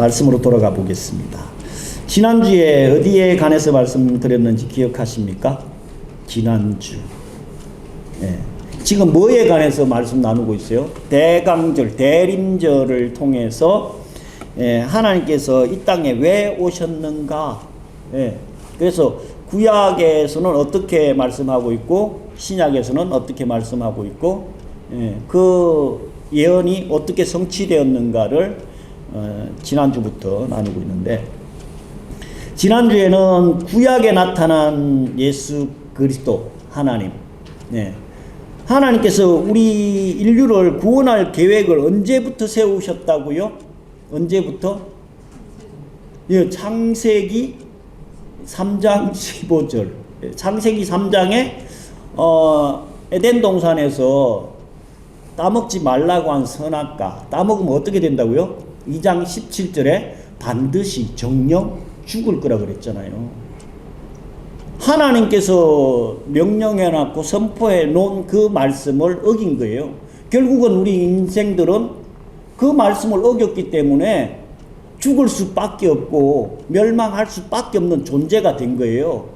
말씀으로 돌아가 보겠습니다. 지난주에 어디에 관해서 말씀드렸는지 기억하십니까? 지난주. 예. 지금 뭐에 관해서 말씀 나누고 있어요? 대강절, 대림절을 통해서 하나님께서 이 땅에 왜 오셨는가? 그래서 구약에서는 어떻게 말씀하고 있고 신약에서는 어떻게 말씀하고 있고 그 예언이 어떻게 성취되었는가를 지난주부터 나누고 있는데, 지난주에는 구약에 나타난 예수 그리스도 하나님, 하나님께서 우리 인류를 구원할 계획을 언제부터 세우셨다고요? 언제부터? 창세기 3장 15절. 창세기 3장에 에덴 동산에서 따먹지 말라고 한 선악과, 따먹으면 어떻게 된다고요? 2장 17절에 반드시 정령 죽을 거라 그랬잖아요. 하나님께서 명령해놨고 선포해 놓은 그 말씀을 어긴 거예요. 결국은 우리 인생들은 그 말씀을 어겼기 때문에 죽을 수밖에 없고 멸망할 수밖에 없는 존재가 된 거예요.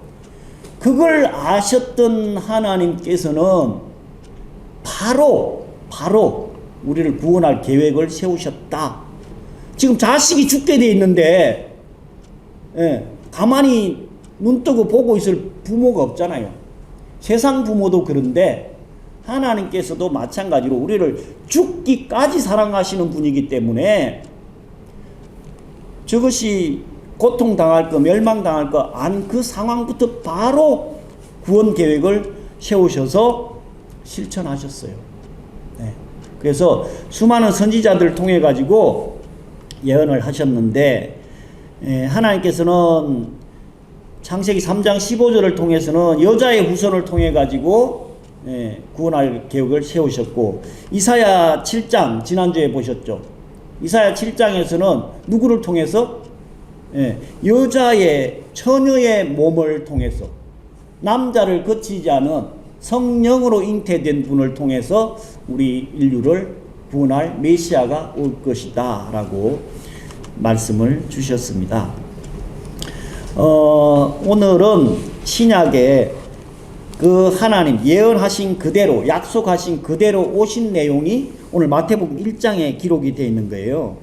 그걸 아셨던 하나님께서는 바로 우리를 구원할 계획을 세우셨다. 지금 자식이 죽게 돼 있는데 가만히 눈 뜨고 보고 있을 부모가 없잖아요. 세상 부모도 그런데 하나님께서도 마찬가지로 우리를 죽기까지 사랑하시는 분이기 때문에 저것이 고통당할 거, 멸망당할 거 안 그 상황부터 바로 구원 계획을 세우셔서 실천하셨어요. 그래서 수많은 선지자들을 통해 가지고 예언을 하셨는데, 하나님께서는 창세기 3장 15절을 통해서는 여자의 후손을 통해 가지고 구원할 계획을 세우셨고, 이사야 7장 지난주에 보셨죠? 이사야 7장에서는 누구를 통해서? 여자의 처녀의 몸을 통해서, 남자를 거치지 않은 성령으로 잉태된 분을 통해서 우리 인류를 구원할 메시아가 올 것이다 라고 말씀을 주셨습니다. 오늘은 신약에 그 하나님 예언하신 그대로, 약속하신 그대로 오신 내용이 오늘 마태복음 1장에 기록이 되어 있는 거예요.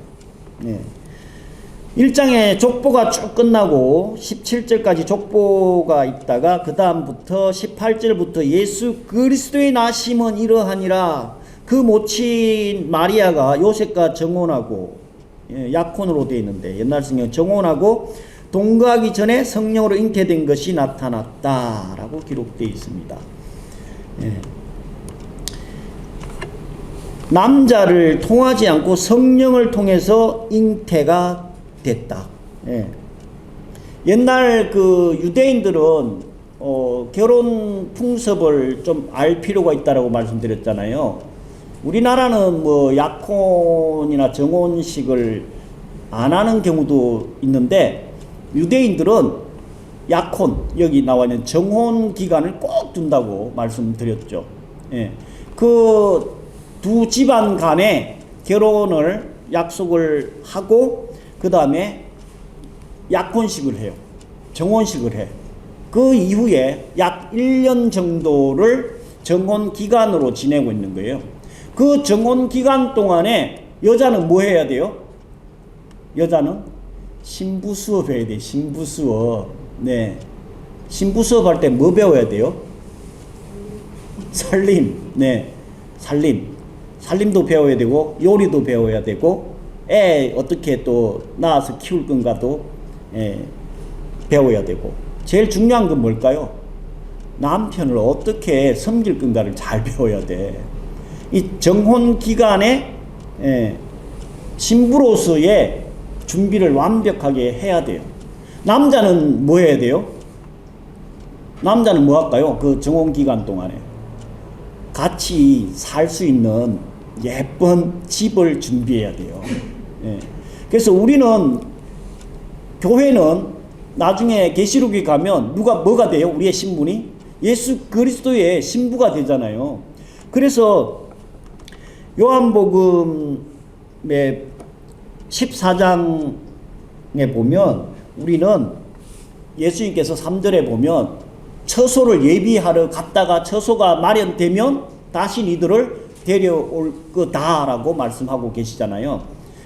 1장에 족보가 쭉 끝나고 17절까지 족보가 있다가 그 다음부터 18절부터 예수 그리스도의 나심은 이러하니라. 그 모친 마리아가 요셉과 정혼하고, 약혼으로 되어 있는데 옛날 성경 정혼하고 동거하기 전에 성령으로 잉태된 것이 나타났다라고 기록되어 있습니다. 남자를 통하지 않고 성령을 통해서 잉태가 됐다. 옛날 그 유대인들은 결혼 풍습을 좀 알 필요가 있다라고 말씀드렸잖아요. 우리나라는 뭐 약혼이나 정혼식을 안 하는 경우도 있는데, 유대인들은 약혼, 여기 나와 있는 정혼 기간을 꼭 둔다고 말씀드렸죠. 그 두 집안 간에 결혼을 약속을 하고 그 다음에 약혼식을 해요. 정혼식을 해. 그 이후에 약 1년 정도를 정혼 기간으로 지내고 있는 거예요. 그 정혼 기간 동안에 여자는 뭐 해야 돼요? 여자는 신부 수업 해야 돼. 신부 수업. 신부 수업 할 때 뭐 배워야 돼요? 살림. 살림도 배워야 되고 요리도 배워야 되고 애 어떻게 또 낳아서 키울 건가도 배워야 되고, 제일 중요한 건 뭘까요? 남편을 어떻게 섬길 건가를 잘 배워야 돼. 이 정혼 기간에 신부로서의 준비를 완벽하게 해야 돼요. 남자는 뭐 해야 돼요? 남자는 뭐 할까요? 그 정혼 기간 동안에 같이 살 수 있는 예쁜 집을 준비해야 돼요. 그래서 우리는, 교회는 나중에 계시록에 가면 누가 뭐가 돼요? 우리의 신분이 예수 그리스도의 신부가 되잖아요. 그래서 요한복음의 14장 보면 우리는 예수님께서 3절에 보면 처소를 예비하러 갔다가 처소가 마련되면 다시 니들을 데려올 거다라고 말씀하고 계시잖아요.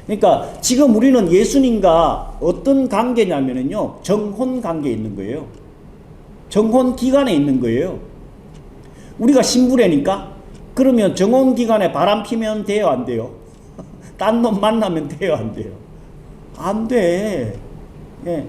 그러니까 지금 우리는 예수님과 어떤 관계냐면요, 정혼 관계에 있는 거예요. 정혼 기간에 있는 거예요. 우리가 신부라니까? 그러면 정혼 기간에 바람 피면 돼요, 안 돼요? 딴 놈 만나면 돼요, 안 돼요? 안 돼. 예.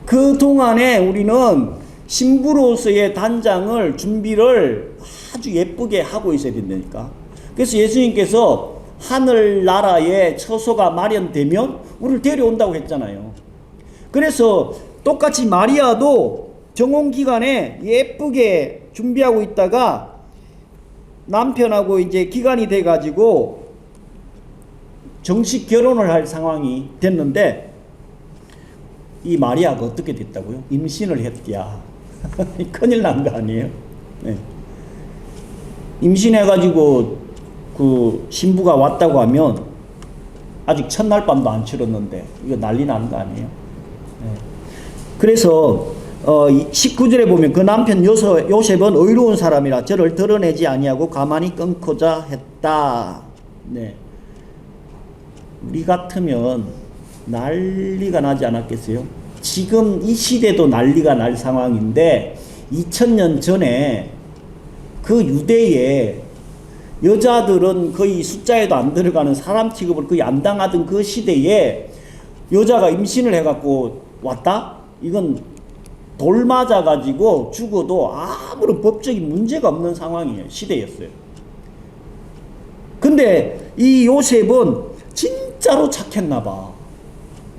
그 동안에 우리는 신부로서의 단장을 준비를 아주 예쁘게 하고 있어야 된다니까. 그래서 예수님께서 하늘나라에 처소가 마련되면 우리를 데려온다고 했잖아요. 그래서 똑같이 마리아도 정혼기간에 예쁘게 준비하고 있다가 남편하고 이제 기간이 돼가지고 정식 결혼을 할 상황이 됐는데 이 마리아가 어떻게 됐다고요? 임신을 했대야. 큰일 난 거 아니에요? 네. 임신해가지고 그 신부가 왔다고 하면 아직 첫날 밤도 안 치렀는데 이거 난리 나는 거 아니에요? 네. 그래서 19절에 보면 그 남편 요셉은 의로운 사람이라 저를 드러내지 아니하고 가만히 끊고자 했다. 네. 우리 같으면 난리가 나지 않았겠어요? 지금 이 시대도 난리가 날 상황인데 2000년 전에 그 유대에 여자들은 거의 숫자에도 안 들어가는 사람 취급을 거의 안 당하던 그 시대에 여자가 임신을 해갖고 왔다? 이건 돌 맞아가지고 죽어도 아무런 법적인 문제가 없는 상황이에요. 시대였어요. 근데 이 요셉은 진짜로 착했나봐.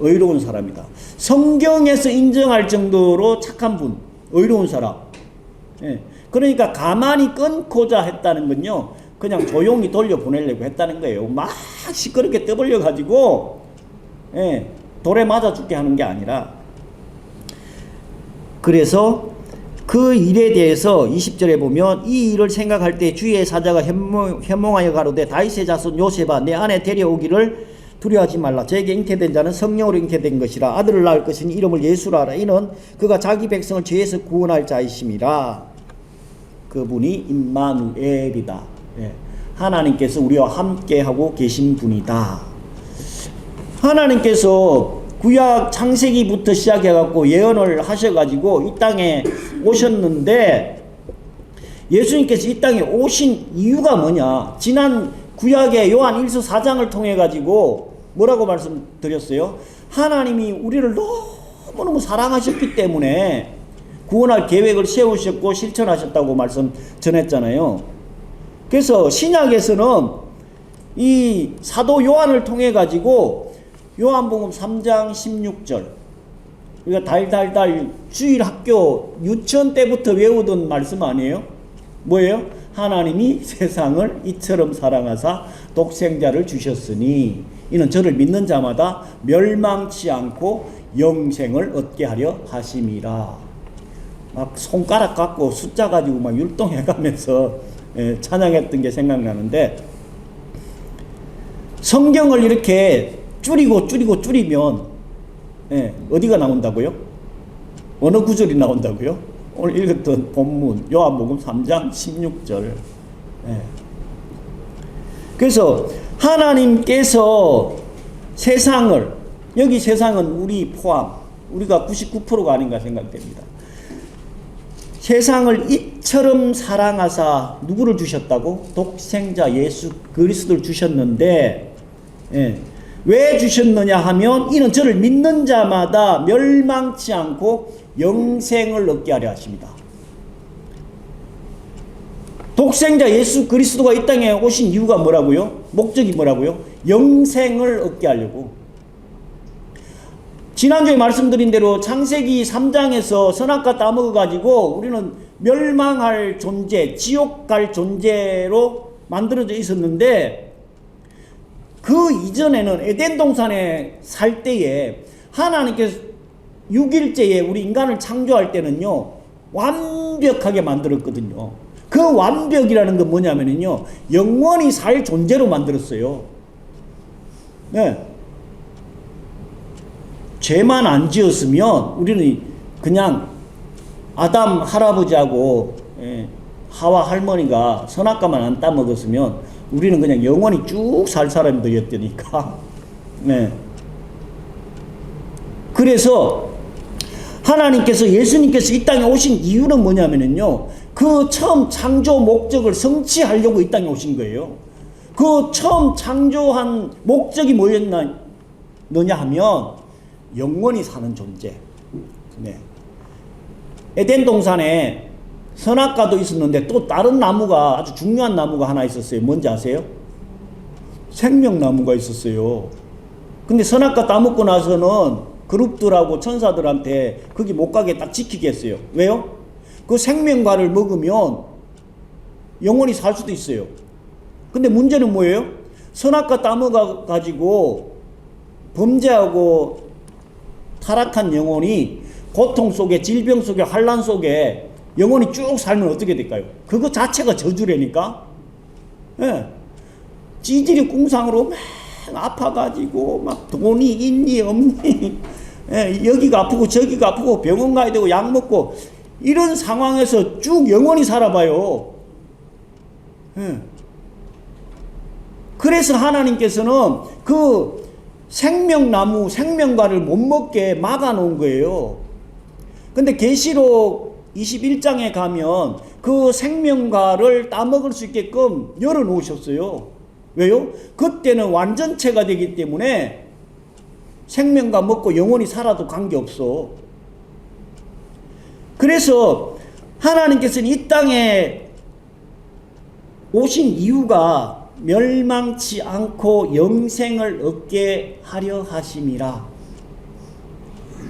의로운 사람이다. 성경에서 인정할 정도로 착한 분, 의로운 사람. 예. 그러니까 가만히 끊고자 했다는 건요, 그냥 조용히 돌려보내려고 했다는 거예요. 막 시끄럽게 떠벌려가지고, 예, 돌에 맞아 죽게 하는 게 아니라. 그래서 그 일에 대해서 20절에 보면 이 일을 생각할 때 주의 사자가 현몽하여 가로되 다윗의 자손 요셉아 내 안에 데려오기를 두려워하지 말라. 저에게 잉태된 자는 성령으로 잉태된 것이라. 아들을 낳을 것이니 이름을 예수라 하라. 이는 그가 자기 백성을 죄에서 구원할 자이심이라. 그분이 임마누엘이다. 예. 하나님께서 우리와 함께하고 계신 분이다. 하나님께서 구약 창세기부터 시작해갖고 예언을 하셔가지고 이 땅에 오셨는데 예수님께서 이 땅에 오신 이유가 뭐냐? 지난 구약의 요한 1서 4장을 통해가지고 뭐라고 말씀드렸어요? 하나님이 우리를 너무너무 사랑하셨기 때문에 구원할 계획을 세우셨고 실천하셨다고 말씀 전했잖아요. 그래서 신약에서는 이 사도 요한을 통해 가지고 요한복음 3장 16절 우리가 달달달 주일 학교 유치원 때부터 외우던 말씀 아니에요? 뭐예요? 하나님이 세상을 이처럼 사랑하사 독생자를 주셨으니 이는 저를 믿는 자마다 멸망치 않고 영생을 얻게 하려 하심이라. 막 손가락 갖고 숫자 가지고 막 율동해 가면서 찬양했던 게 생각나는데, 성경을 이렇게 줄이면 어디가 나온다고요? 어느 구절이 나온다고요? 오늘 읽었던 본문 요한복음 3장 16절. 그래서 하나님께서 세상을, 여기 세상은 우리 포함, 우리가 99%가 아닌가 생각됩니다. 세상을 이처럼 사랑하사 누구를 주셨다고? 독생자 예수 그리스도를 주셨는데, 왜 주셨느냐 하면 이는 저를 믿는 자마다 멸망치 않고 영생을 얻게 하려 하십니다. 독생자 예수 그리스도가 이 땅에 오신 이유가 뭐라고요? 목적이 뭐라고요? 영생을 얻게 하려고. 지난주에 말씀드린 대로 창세기 3장에서 선악과 따먹어가지고 우리는 멸망할 존재, 지옥 갈 존재로 만들어져 있었는데, 그 이전에는 에덴 동산에 살 때에 하나님께서 6일째에 우리 인간을 창조할 때는요, 완벽하게 만들었거든요. 그 완벽이라는 건 뭐냐면요, 영원히 살 존재로 만들었어요. 네. 죄만 안 지었으면 우리는 그냥 아담 할아버지하고 하와 할머니가 선악과만 안 따먹었으면 우리는 그냥 영원히 쭉 살 사람들이었다니까. 네. 그래서 하나님께서 예수님께서 이 땅에 오신 이유는 뭐냐면요, 그 처음 창조 목적을 성취하려고 이 땅에 오신 거예요. 그 처음 창조한 목적이 뭐였느냐 하면 영원히 사는 존재. 네. 에덴 동산에 선악과도 있었는데 또 다른 나무가, 아주 중요한 나무가 하나 있었어요. 뭔지 아세요? 생명나무가 있었어요. 근데 선악과 따먹고 나서는 그룹들하고 천사들한테 거기 못 가게 딱 지키게 했어요. 왜요? 그 생명과를 먹으면 영원히 살 수도 있어요. 근데 문제는 뭐예요? 선악과 따먹어 가지고 범죄하고 타락한 영혼이 고통 속에, 질병 속에, 환난 속에 영혼이 쭉 살면 어떻게 될까요? 그거 자체가 저주라니까. 예. 찌질이 궁상으로 막 아파가지고 막 돈이 있니 없니, 예, 여기가 아프고 저기가 아프고 병원 가야 되고 약 먹고 이런 상황에서 쭉 영원히 살아봐요. 예. 그래서 하나님께서는 그 생명나무, 생명과를 못 먹게 막아놓은 거예요. 근데 계시록 21장에 가면 그 생명과를 따먹을 수 있게끔 열어놓으셨어요. 왜요? 그때는 완전체가 되기 때문에 생명과 먹고 영원히 살아도 관계없어. 그래서 하나님께서는 이 땅에 오신 이유가 멸망치 않고 영생을 얻게 하려 하심이라.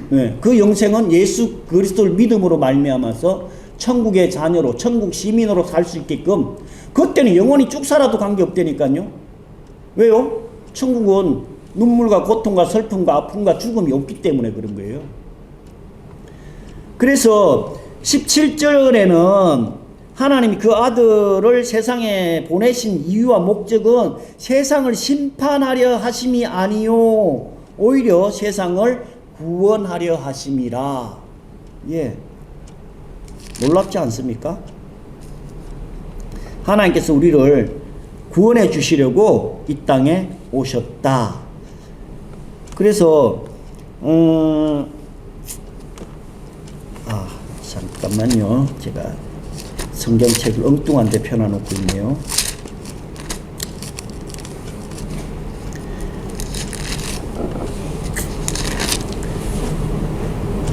네, 그 영생은 예수 그리스도를 믿음으로 말미암아서 천국의 자녀로, 천국 시민으로 살 수 있게끔. 그때는 영원히 쭉 살아도 관계없다니까요. 왜요? 천국은 눈물과 고통과 슬픔과 아픔과 죽음이 없기 때문에 그런 거예요. 그래서 17절에는 하나님이 그 아들을 세상에 보내신 이유와 목적은 세상을 심판하려 하심이 아니요 오히려 세상을 구원하려 하심이라. 예, 놀랍지 않습니까? 하나님께서 우리를 구원해 주시려고 이 땅에 오셨다. 그래서 잠깐만요. 제가 성경책을 엉뚱한 데 펴놔놓고 있네요.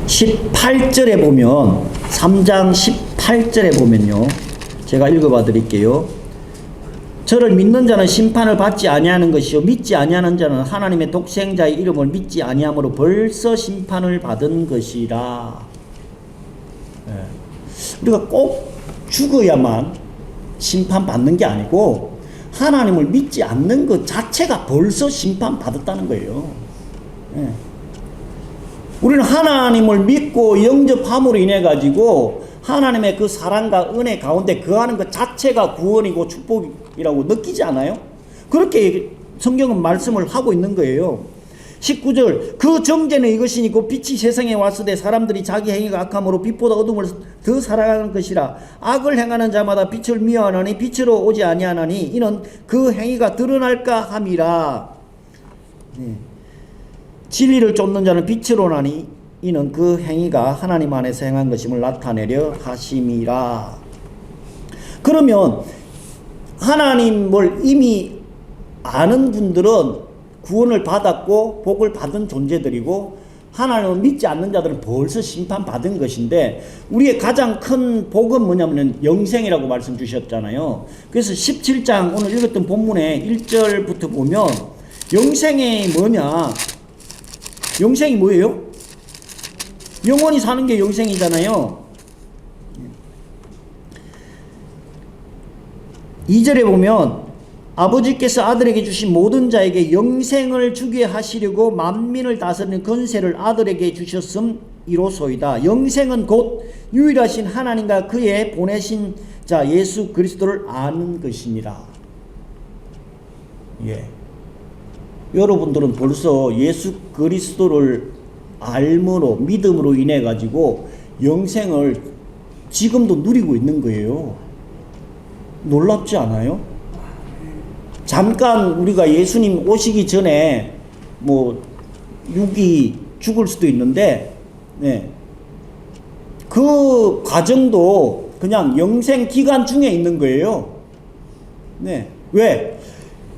(18절에) 보면 3장 18절에 보면요, 제가 읽어봐 드릴게요. 저를 믿는 자는 심판을 받지 아니하는 것이요 믿지 아니하는 자는 하나님의 독생자의 이름을 믿지 아니함으로 벌써 심판을 받은 것이라. 우리가 꼭 죽어야만 심판받는 게 아니고 하나님을 믿지 않는 것 자체가 벌써 심판받았다는 거예요. 우리는 하나님을 믿고 영접함으로 인해 가지고 하나님의 그 사랑과 은혜 가운데 거하는 것 자체가 구원이고 축복이라고 느끼지 않아요? 그렇게 성경은 말씀을 하고 있는 거예요. 19절, 그 정죄는 이것이니 곧 빛이 세상에 왔으되 사람들이 자기 행위가 악함으로 빛보다 어둠을 더 사랑하는 것이라. 악을 행하는 자마다 빛을 미워하나니 빛으로 오지 아니하나니 이는 그 행위가 드러날까 함이라. 진리를 쫓는 자는 빛으로 나니 이는 그 행위가 하나님 안에서 행한 것임을 나타내려 하심이라. 그러면 하나님을 이미 아는 분들은 구원을 받았고 복을 받은 존재들이고, 하나님을 믿지 않는 자들은 벌써 심판받은 것인데, 우리의 가장 큰 복은 뭐냐면 영생이라고 말씀 주셨잖아요. 그래서 17장 오늘 읽었던 본문의 1절부터 보면 영생이 뭐냐, 영생이 뭐예요? 영원히 사는 게 영생이잖아요. 2절에 보면 아버지께서 아들에게 주신 모든 자에게 영생을 주게 하시려고 만민을 다스리는 권세를 아들에게 주셨음 이로소이다. 영생은 곧 유일하신 하나님과 그의 보내신 자 예수 그리스도를 아는 것이니라. 예. 여러분들은 벌써 예수 그리스도를 알므로 믿음으로 인해 가지고 영생을 지금도 누리고 있는 거예요. 놀랍지 않아요? 잠깐 우리가 예수님 오시기 전에 뭐 육이 죽을 수도 있는데, 네. 그 과정도 그냥 영생 기간 중에 있는 거예요. 네. 왜?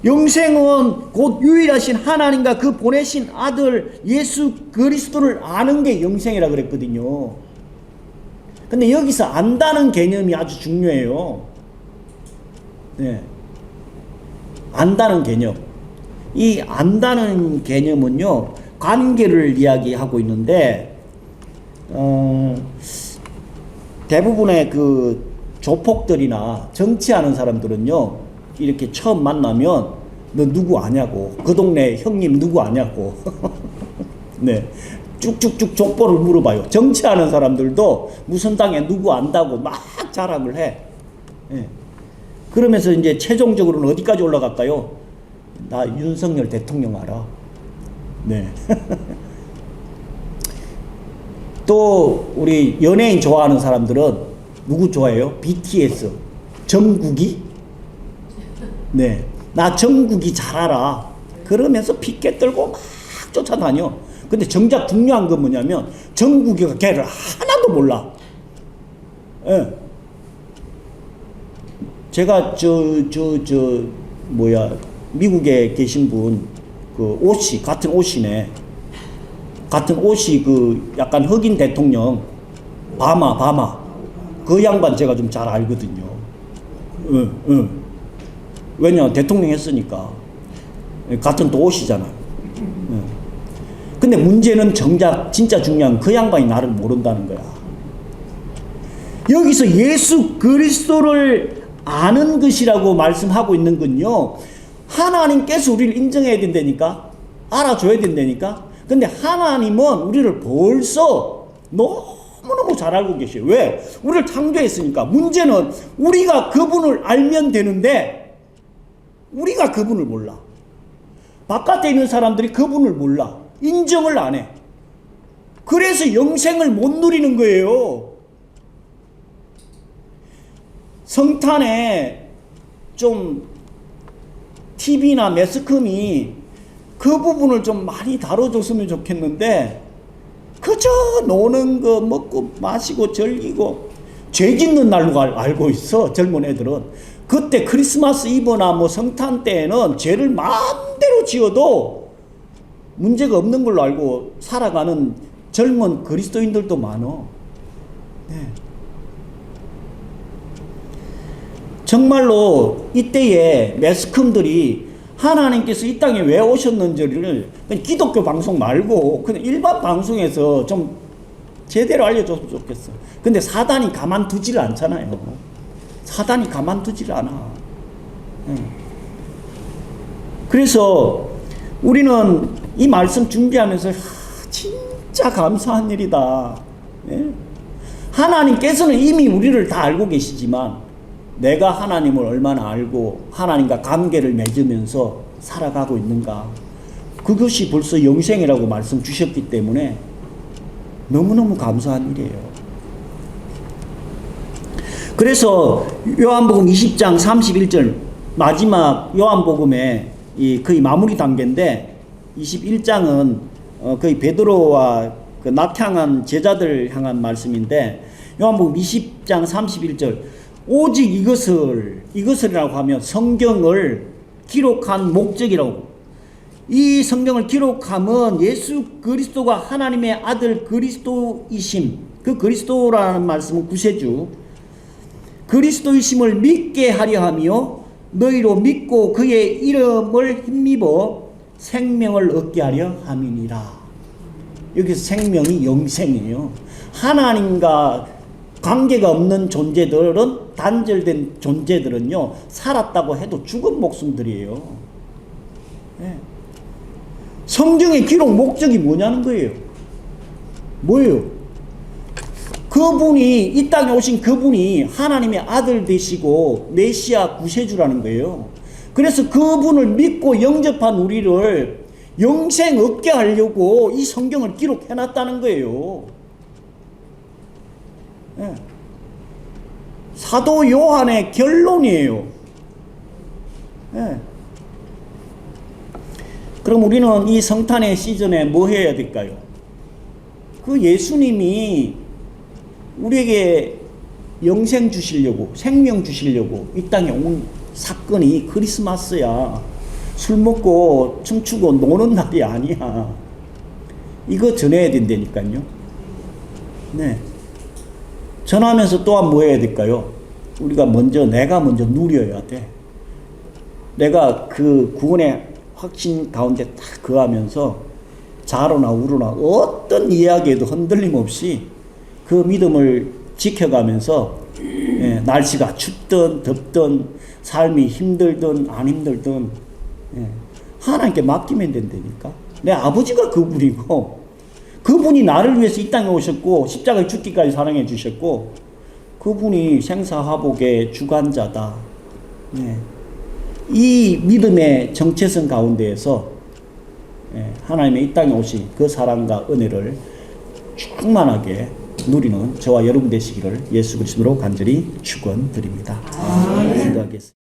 영생은 곧 유일하신 하나님과 그 보내신 아들 예수 그리스도를 아는 게 영생이라 그랬거든요. 근데 여기서 안다는 개념이 아주 중요해요. 네. 안다는 개념. 이 안다는 개념은요, 관계를 이야기하고 있는데, 대부분의 그 조폭들이나 정치하는 사람들은요, 이렇게 처음 만나면 너 누구 아냐고, 그 동네 형님 누구 아냐고 네, 쭉쭉쭉 족보를 물어봐요. 정치하는 사람들도 무슨 당에 누구 안다고 막 자랑을 해. 네. 그러면서 이제 최종적으로는 어디까지 올라갈까요? 나 윤석열 대통령 알아. 네. 또 우리 연예인 좋아하는 사람들은 누구 좋아해요? BTS 정국이. 네, 나 정국이 잘 알아. 그러면서 피켓 들고 막 쫓아다녀. 근데 정작 중요한 건 뭐냐면 정국이가 걔를 하나도 몰라. 예. 제가 미국에 계신 분, 그 옷이 같은 옷이네. 같은 옷이 그 약간 흑인 대통령 바마 그 양반 제가 좀 잘 알거든요. 왜냐, 대통령 했으니까. 같은 또 옷이잖아. 근데 문제는 정작 진짜 중요한 그 양반이 나를 모른다는 거야. 여기서 예수 그리스도를 아는 것이라고 말씀하고 있는 건요, 하나님께서 우리를 인정해야 된다니까, 알아줘야 된다니까. 근데 하나님은 우리를 벌써 너무너무 잘 알고 계셔요. 왜? 우리를 창조했으니까. 문제는 우리가 그분을 알면 되는데 우리가 그분을 몰라. 바깥에 있는 사람들이 그분을 몰라. 인정을 안 해. 그래서 영생을 못 누리는 거예요. 성탄에 좀 TV나 매스컴이 그 부분을 좀 많이 다뤄줬으면 좋겠는데, 그저 노는 거, 먹고 마시고 즐기고 죄 짓는 날로 알고 있어, 젊은 애들은. 그때 크리스마스 이브나 뭐 성탄 때에는 죄를 마음대로 지어도 문제가 없는 걸로 알고 살아가는 젊은 그리스도인들도 많어. 네. 정말로 이때에 매스컴들이 하나님께서 이 땅에 왜 오셨는지를 그냥 기독교 방송 말고 그냥 일반 방송에서 좀 제대로 알려줬으면 좋겠어. 근데 사단이 가만두지를 않잖아요. 사단이 가만두지를 않아. 그래서 우리는 이 말씀 준비하면서 진짜 감사한 일이다. 하나님께서는 이미 우리를 다 알고 계시지만 내가 하나님을 얼마나 알고 하나님과 관계를 맺으면서 살아가고 있는가, 그것이 벌써 영생이라고 말씀 주셨기 때문에 너무너무 감사한 일이에요. 그래서 요한복음 20장 31절 마지막 요한복음의 거의 마무리 단계인데, 21장은 거의 베드로와 그 낙향한 제자들 향한 말씀인데, 요한복음 20장 31절 오직 이것을이라고 하면 성경을 기록한 목적이라고. 이 성경을 기록함은 예수 그리스도가 하나님의 아들 그리스도이심, 그 그리스도라는 말씀은 구세주, 그리스도이심을 믿게 하려 하며 너희로 믿고 그의 이름을 힘입어 생명을 얻게 하려 함이니라. 여기서 생명이 영생이에요. 하나님과 관계가 없는 존재들은, 단절된 존재들은요, 살았다고 해도 죽은 목숨들이에요. 네. 성경의 기록 목적이 뭐냐는 거예요. 뭐예요? 그분이, 이 땅에 오신 그분이 하나님의 아들 되시고 메시아 구세주라는 거예요. 그래서 그분을 믿고 영접한 우리를 영생 얻게 하려고 이 성경을 기록해놨다는 거예요. 예. 사도 요한의 결론이에요. 예. 그럼 우리는 이 성탄의 시즌에 뭐 해야 될까요? 그 예수님이 우리에게 영생 주시려고, 생명 주시려고 이 땅에 온 사건이 크리스마스야. 술 먹고 춤추고 노는 날이 아니야. 이거 전해야 된다니까요. 네. 전하면서 또한 뭐 해야 될까요? 우리가 내가 먼저 누려야 돼. 내가 그 구원의 확신 가운데 딱 거하면서 좌로나 우로나 어떤 이야기에도 흔들림 없이 그 믿음을 지켜가면서 날씨가 춥든 덥든 삶이 힘들든 안 힘들든 하나님께 맡기면 된다니까. 내 아버지가 그분이고 그분이 나를 위해서 이 땅에 오셨고 십자가에 죽기까지 사랑해 주셨고 그분이 생사화복의 주관자다. 이 믿음의 정체성 가운데에서 하나님의 이 땅에 오신 그 사랑과 은혜를 충만하게 누리는 저와 여러분 되시기를 예수 그리스도로 간절히 축원드립니다. 기도하겠습니다.